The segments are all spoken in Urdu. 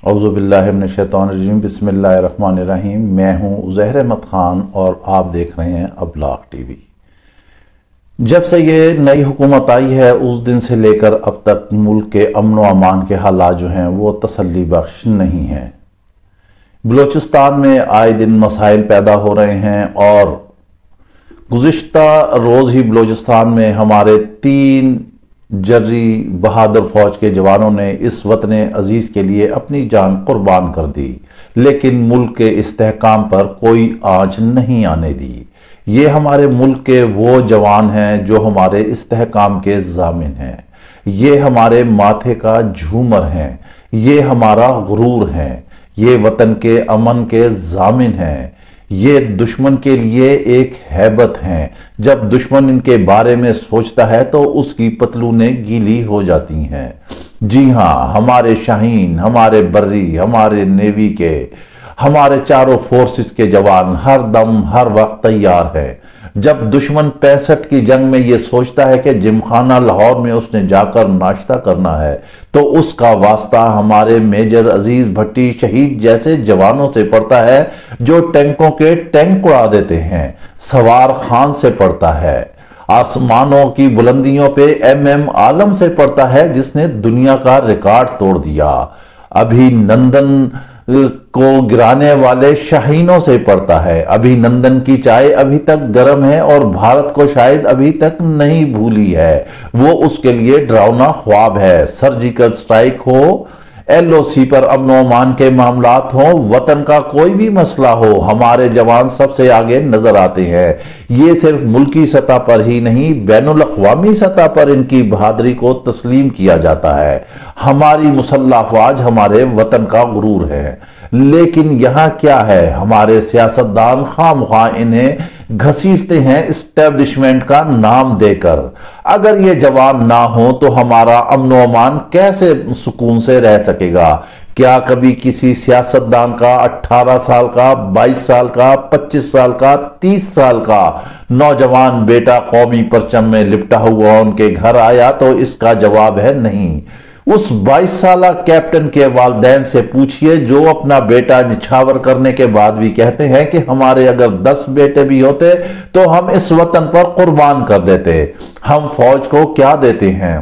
اعوذ باللہ من الشیطان الرجیم، بسم اللہ الرحمن الرحیم۔ میں ہوں عزیر احمد خان اور آپ دیکھ رہے ہیں ابلاغ ٹی وی۔ جب سے یہ نئی حکومت آئی ہے اس دن سے لے کر اب تک ملک کے امن و امان کے حالات جو ہیں وہ تسلی بخش نہیں ہیں۔ بلوچستان میں آئے دن مسائل پیدا ہو رہے ہیں اور گزشتہ روز ہی بلوچستان میں ہمارے 3 جری بہادر فوج کے جوانوں نے اس وطن عزیز کے لیے اپنی جان قربان کر دی، لیکن ملک کے استحکام پر کوئی آنچ نہیں آنے دی۔ یہ ہمارے ملک کے وہ جوان ہیں جو ہمارے استحکام کے ضامن ہیں، یہ ہمارے ماتھے کا جھومر ہیں، یہ ہمارا غرور ہیں، یہ وطن کے امن کے ضامن ہیں، یہ دشمن کے لیے ایک ہیبت ہیں۔ جب دشمن ان کے بارے میں سوچتا ہے تو اس کی پتلونیں گیلی ہو جاتی ہیں۔ جی ہاں، ہمارے شاہین، ہمارے بری، ہمارے نیوی کے، ہمارے چاروں فورسز کے جوان ہر دم ہر وقت تیار ہیں۔ جب دشمن 65 کی جنگ میں یہ سوچتا ہے کہ جم خانہ لاہور میں اس نے جا کر ناشتہ کرنا ہے تو اس کا واسطہ ہمارے میجر عزیز بھٹی شہید جیسے جوانوں سے پڑتا ہے جو ٹینکوں کے ٹینک اڑا دیتے ہیں، سوار خان سے پڑتا ہے، آسمانوں کی بلندیوں پہ ایم عالم سے پڑتا ہے جس نے دنیا کا ریکارڈ توڑ دیا، ابھی نندن کو گرانے والے شاہینوں سے پڑتا ہے۔ ابھی نندن کی چائے ابھی تک گرم ہے اور بھارت کو شاید ابھی تک نہیں بھولی ہے، وہ اس کے لیے ڈراؤنا خواب ہے۔ سرجیکل سٹرائک ہو، ایل او سی پر امن و امان کے معاملات ہوں، وطن کا کوئی بھی مسئلہ ہو، ہمارے جوان سب سے آگے نظر آتے ہیں۔ یہ صرف ملکی سطح پر ہی نہیں، بین الاقوامی سطح پر ان کی بہادری کو تسلیم کیا جاتا ہے۔ ہماری مسلح افواج ہمارے وطن کا غرور ہے، لیکن یہاں کیا ہے، ہمارے سیاستدان خواہ مخواہ انہیں گھسیٹتے ہیں اسٹیبلشمنٹ کا نام دے کر۔ اگر یہ جوان نہ ہوں تو ہمارا امن و امان کیسے سکون سے رہ سکے گا؟ کیا کبھی کسی سیاستدان کا 18 سال کا، 22 سال کا، 25 سال کا، 30 سال کا نوجوان بیٹا قومی پرچم میں لپٹا ہوا ان کے گھر آیا؟ تو اس کا جواب ہے نہیں۔ اس 22 سالہ کیپٹن کے والدین سے پوچھئے جو اپنا بیٹا نچھاور کرنے کے بعد بھی کہتے ہیں کہ ہمارے اگر 10 بیٹے بھی ہوتے تو ہم اس وطن پر قربان کر دیتے۔ ہم فوج کو کیا دیتے ہیں؟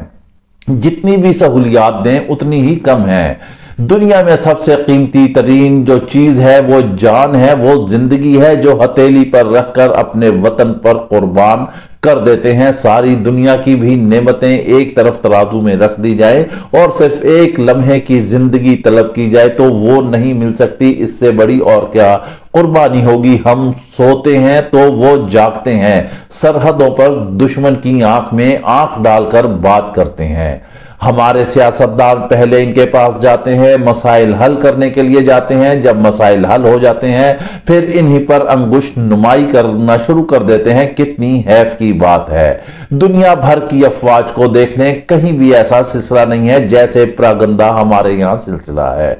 جتنی بھی سہولیات دیں اتنی ہی کم ہیں۔ دنیا میں سب سے قیمتی ترین جو چیز ہے وہ جان ہے، وہ زندگی ہے جو ہتھیلی پر رکھ کر اپنے وطن پر قربان کر دیتے ہیں۔ ساری دنیا کی بھی نعمتیں ایک طرف ترازو میں رکھ دی جائے اور صرف ایک لمحے کی زندگی طلب کی جائے تو وہ نہیں مل سکتی، اس سے بڑی اور کیا قربانی ہوگی۔ ہم سوتے ہیں تو وہ جاگتے ہیں، سرحدوں پر دشمن کی آنکھ میں آنکھ ڈال کر بات کرتے ہیں۔ ہمارے سیاستدان پہلے ان کے پاس جاتے ہیں، مسائل حل کرنے کے لیے جاتے ہیں، جب مسائل حل ہو جاتے ہیں پھر انہی پر انگشت نمائی کرنا شروع کر دیتے ہیں۔ کتنی حیف کی بات ہے۔ دنیا بھر کی افواج کو دیکھ لیں، کہیں بھی ایسا سلسلہ نہیں ہے جیسے پراگندہ ہمارے یہاں سلسلہ ہے۔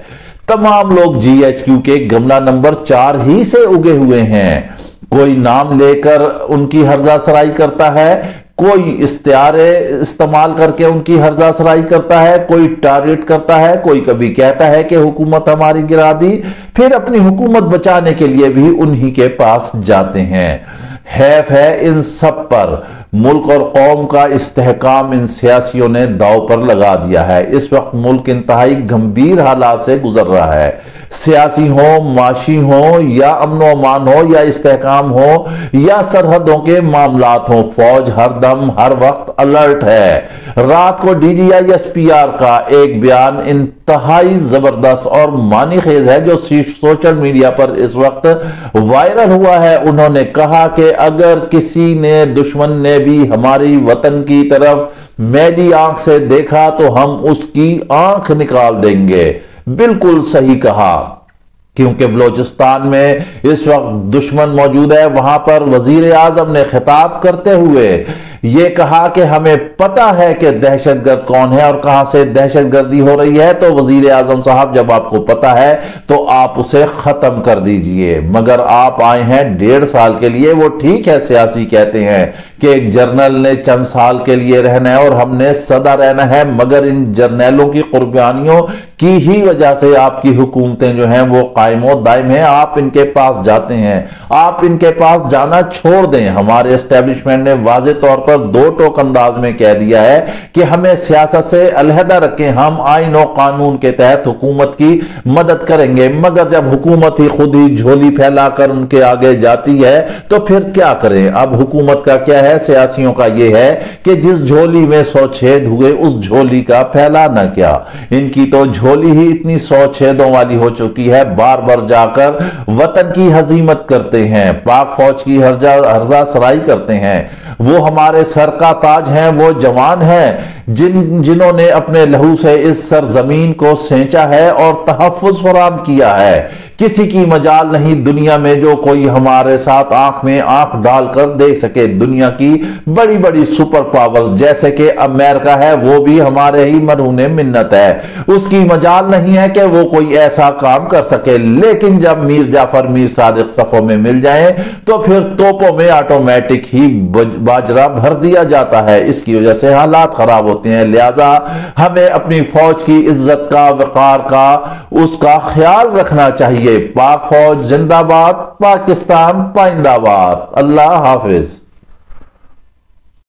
تمام لوگ جی ایچ کیو کے گملہ نمبر 4 ہی سے اگے ہوئے ہیں۔ کوئی نام لے کر ان کی ہرزہ سرائی کرتا ہے، کوئی استعارے استعمال کر کے ان کی ہرزہ سرائی کرتا ہے، کوئی ٹارگٹ کرتا ہے، کوئی کبھی کہتا ہے کہ حکومت ہماری گرا دی، پھر اپنی حکومت بچانے کے لیے بھی انہی کے پاس جاتے ہیں۔ حیف ہے ان سب پر۔ ملک اور قوم کا استحکام ان سیاسیوں نے داؤ پر لگا دیا ہے۔ اس وقت ملک انتہائی گھمبیر حالات سے گزر رہا ہے، سیاسی ہو، معاشی ہو، یا امن و امان ہو، یا استحکام ہو، یا سرحدوں کے معاملات ہوں، فوج ہر دم ہر وقت الرٹ ہے۔ رات کو D G I S P R کا ایک بیان انتہائی زبردست اور معنی خیز ہے جو سوشل میڈیا پر اس وقت وائرل ہوا ہے۔ انہوں نے کہا کہ اگر کسی نے دشمن نے بھی ہماری وطن کی طرف میلی آنکھ سے دیکھا تو ہم اس کی آنکھ نکال دیں گے۔ بالکل صحیح کہا، کیونکہ بلوچستان میں اس وقت دشمن موجود ہے۔ وہاں پر وزیر اعظم نے خطاب کرتے ہوئے یہ کہا کہ ہمیں پتا ہے کہ دہشت گرد کون ہے اور کہاں سے دہشت گردی ہو رہی ہے، تو وزیر اعظم صاحب جب آپ کو پتا ہے تو آپ اسے ختم کر دیجئے۔ مگر آپ آئے ہیں 1.5 سال کے لیے، وہ ٹھیک ہے سیاسی کہتے ہیں کہ ایک جرنل نے چند سال کے لیے رہنا ہے اور ہم نے سدا رہنا ہے، مگر ان جرنیلوں کی قربانیوں کی ہی وجہ سے آپ کی حکومتیں جو ہیں وہ قائم و دائم ہیں۔ آپ ان کے پاس جاتے ہیں، آپ ان کے پاس جانا چھوڑ دیں۔ ہمارے اسٹیبلشمنٹ نے واضح طور پر 2 ٹوک انداز میں کہہ دیا ہے کہ ہمیں سیاست سے علیحدہ رکھیں، ہم آئین و قانون کے تحت حکومت کی مدد کریں گے، مگر جب حکومت ہی خود ہی جھولی پھیلا کر ان کے آگے جاتی ہے تو پھر کیا کریں؟ اب حکومت کا کیا ہے، سیاسیوں کا یہ ہے کہ جس جھولی میں 100 چھید ہوئے اس جھولی کا پھیلانا کیا۔ ان کی تو جھولی ہی اتنی 100 چھیدوں والی ہو چکی ہے، بار بار جا کر وطن کی ہزیمت کرتے ہیں، پاک فوج کی ہرزہ سرائی کرتے ہیں۔ وہ ہمارے سر کا تاج ہیں، وہ جوان ہیں جنہوں نے اپنے لہو سے اس سرزمین کو سینچا ہے اور تحفظ فراہم کیا ہے۔ کسی کی مجال نہیں دنیا میں جو کوئی ہمارے ساتھ آنکھ میں آنکھ ڈال کر دیکھ سکے۔ دنیا کی بڑی بڑی سپر پاور جیسے کہ امریکہ ہے وہ بھی ہمارے ہی مرہون منت ہے، اس کی مجال نہیں ہے کہ وہ کوئی ایسا کام کر سکے۔ لیکن جب میر جعفر میر صادق صفوں میں مل جائیں تو پھر توپوں میں آٹومیٹک ہی باجرہ بھر دیا جاتا ہے، اس کی وجہ سے حالات خراب ہوتے ہیں۔ لہذا ہمیں اپنی فوج کی عزت کا، وقار کا، اس کا خیال رکھنا چاہیے۔ پاک فوج زندہ باد، پاکستان پائندہ باد۔ اللہ حافظ۔